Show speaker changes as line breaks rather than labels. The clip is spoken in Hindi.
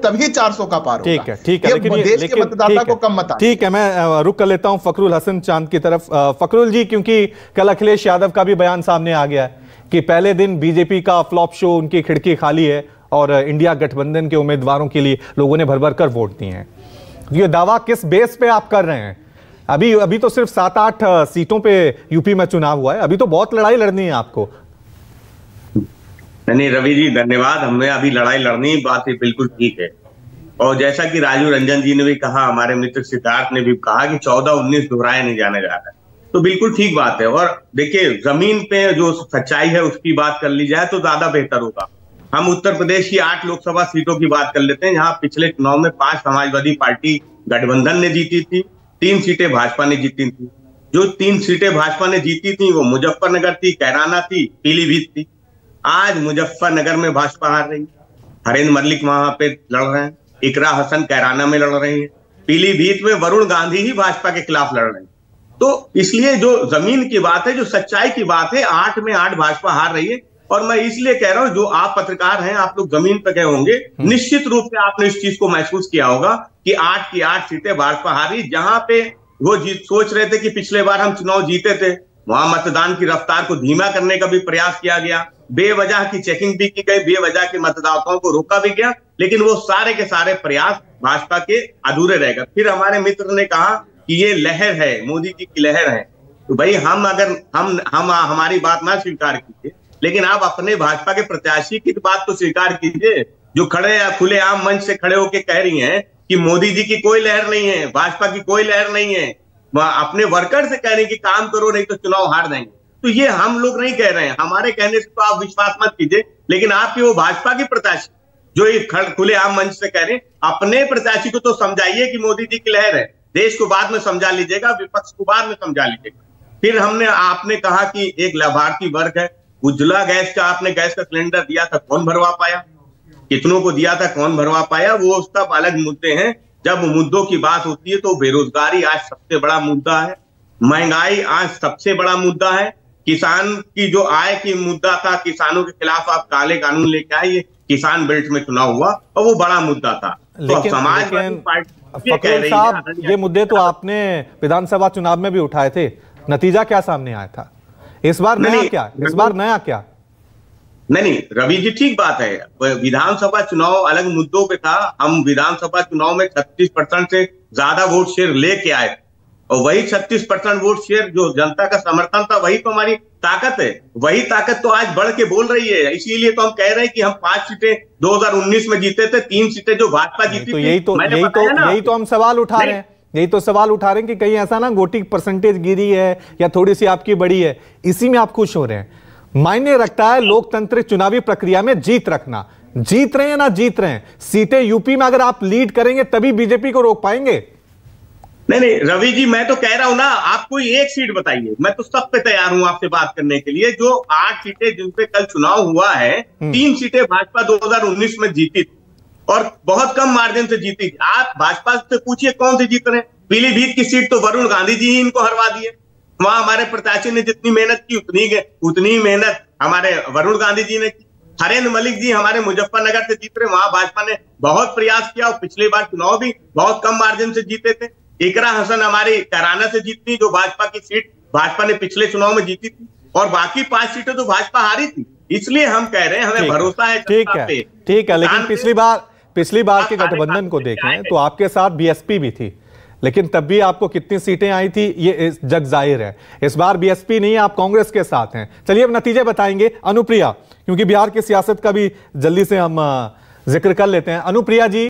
तभी 400 का पार होगा।
ठीक है,
लेकिन देश के मतदाता को कम मत।
ठीक है, मैं रुक कर लेता हूं फखरुल हसन चांद की तरफ। फखरुल जी, क्योंकि कल अखिलेश यादव का भी बयान सामने आ गया है कि पहले दिन बीजेपी का फ्लॉप शो, उनकी खिड़की खाली है और इंडिया गठबंधन के उम्मीदवारों के लिए लोगों ने भर भर कर वोट दिए हैं। ये दावा किस बेस पे आप कर रहे हैं? अभी तो सिर्फ 7-8 सीटों पे यूपी में चुनाव हुआ है, अभी तो बहुत लड़ाई लड़नी है आपको।
नहीं रवि जी, धन्यवाद। हमें अभी लड़ाई लड़नी, बात बिल्कुल ठीक है। और जैसा कि राजू रंजन जी ने भी कहा, हमारे मित्र सिद्धार्थ ने भी कहा कि 14-19 दोहराया नहीं जाने जा रहा है, तो बिल्कुल ठीक बात है। और देखिए, जमीन पे जो सच्चाई है उसकी बात कर ली जाए तो ज्यादा बेहतर होगा। हम उत्तर प्रदेश की 8 लोकसभा सीटों की बात कर लेते हैं, जहां पिछले चुनाव में 5 समाजवादी पार्टी गठबंधन ने जीती थी, 3 सीटें भाजपा ने जीती थी। जो 3 सीटें भाजपा ने जीती थी वो मुजफ्फरनगर थी, कैराना थी, पीलीभीत थी। आज मुजफ्फरनगर में भाजपा हार रही है, हरेंद्र मलिक वहां पे लड़ रहे हैं, इकरा हसन कैराना में लड़ रही है, पीलीभीत में वरुण गांधी ही भाजपा के खिलाफ लड़ रहे हैं। तो इसलिए जो जमीन की बात है, जो सच्चाई की बात है, 8 में 8 भाजपा हार रही है। और मैं इसलिए कह रहा हूं, जो आप पत्रकार हैं, आप लोग जमीन पर गए होंगे, निश्चित रूप से आपने इस चीज को महसूस किया होगा कि 8 की 8 सीटें भाजपा हारी। जहां पे वो सोच रहे थे कि पिछले बार हम चुनाव जीते थे, वहां मतदान की रफ्तार को धीमा करने का भी प्रयास किया गया, बेवजह की चेकिंग भी की गई, बेवजह के मतदाताओं को रोका भी गया, लेकिन वो सारे के सारे प्रयास भाजपा के अधूरे रह गए। फिर हमारे मित्र ने कहा कि ये लहर है, मोदी जी की लहर है। तो भाई, हम हमारी बात ना स्वीकार कीजिए, लेकिन आप अपने भाजपा के प्रत्याशी की बात तो स्वीकार कीजिए, जो खड़े खुलेआम मंच से खड़े होकर कह रही हैं कि मोदी जी की कोई लहर नहीं है, भाजपा की कोई लहर नहीं है। अपने वर्कर से कह रहे हैं कि काम करो नहीं तो चुनाव हार देंगे। तो ये हम लोग नहीं कह रहे हैं, हमारे कहने से तो आप विश्वास मत कीजिए, लेकिन आपके वो भाजपा की प्रत्याशी जो ये खुलेआम मंच से कह रहे हैं, अपने प्रत्याशी को तो समझाइए कि मोदी जी की लहर है। देश को बाद में समझा लीजिएगा, विपक्ष को बाद में समझा लीजिएगा। फिर आपने कहा कि एक लाभार्थी वर्ग है, उज्ज्वला गैस का आपने गैस का सिलेंडर दिया था, कौन भरवा पाया? कितनों को दिया था, कौन भरवा पाया? वो सब अलग मुद्दे हैं। जब मुद्दों की बात होती है तो बेरोजगारी आज सबसे बड़ा मुद्दा है, महंगाई आज सबसे बड़ा मुद्दा है, किसान की जो आय की मुद्दा था, किसानों के खिलाफ आप काले कानून लेके आए, ये किसान बेल्ट में चुनाव हुआ और वो बड़ा मुद्दा था। तो समाजवादी पार्टी
साहब, ये मुद्दे तो आपने विधानसभा चुनाव में भी उठाए थे, नतीजा क्या सामने आया था? इस बार नया क्या?
नहीं रवि जी, ठीक बात है, विधानसभा चुनाव अलग मुद्दों पे था। हम विधानसभा चुनाव में 36% से ज्यादा वोट शेयर लेके आए, और वही 36% वोट शेयर जो जनता का समर्थन था, वही तो हमारी ताकत है। वही ताकत तो आज बढ़ के बोल रही है। इसीलिए तो हम कह रहे हैं कि हम 5 सीटें 2019 में जीते थे, 3 सीटें जो भाजपा जीती थी। यही
तो हम सवाल उठा रहे हैं, यही तो सवाल उठा रहे हैं कि कहीं ऐसा ना वोटिंग परसेंटेज गिरी है या थोड़ी सी आपकी बढ़ी है, इसी में आप खुश हो रहे हैं। मायने रखता है लोकतंत्र चुनावी प्रक्रिया में जीत रखना। जीत रहे हैं ना जीत रहे हैं, सीटें यूपी में अगर आप लीड करेंगे तभी बीजेपी को रोक पाएंगे।
नहीं रवि जी, मैं तो कह रहा हूं ना, आप कोई एक सीट बताइए, मैं तो सब पे तैयार हूं आपसे बात करने के लिए। जो 8 सीटें जिन पे कल चुनाव हुआ है, 3 सीटें भाजपा 2019 में जीती थी और बहुत कम मार्जिन से जीती थी। आप भाजपा से पूछिए कौन से जीत रहे हैं। पीलीभीत की सीट तो वरुण गांधी जी ही इनको हरवा दिए। वहां हमारे प्रत्याशी ने जितनी मेहनत की उतनी मेहनत हमारे वरुण गांधी जी ने की। हरेंद्र मलिक जी हमारे मुजफ्फरनगर से जीत रहे, वहां भाजपा ने बहुत प्रयास किया और पिछली बार चुनाव भी बहुत कम मार्जिन से जीते थे। इकरा हसन हमारी कैराना से जीती, जो भाजपा की सीट भाजपा ने पिछले चुनाव में जीती थी, और बाकी 5 सीटें तो भाजपा हारी थी। इसलिए हम कह रहे हैं हमें भरोसा है।
ठीक है, लेकिन पिछली बार के गठबंधन को देखें तो आपके साथ बीएसपी भी थी, लेकिन तब भी आपको कितनी सीटें आई थी ये जग जाहिर है। इस बार बीएसपी नहीं, आप कांग्रेस के साथ हैं। चलिए अब नतीजे बताएंगे अनुप्रिया, क्योंकि बिहार की सियासत का भी जल्दी से हम जिक्र कर लेते हैं। अनुप्रिया जी,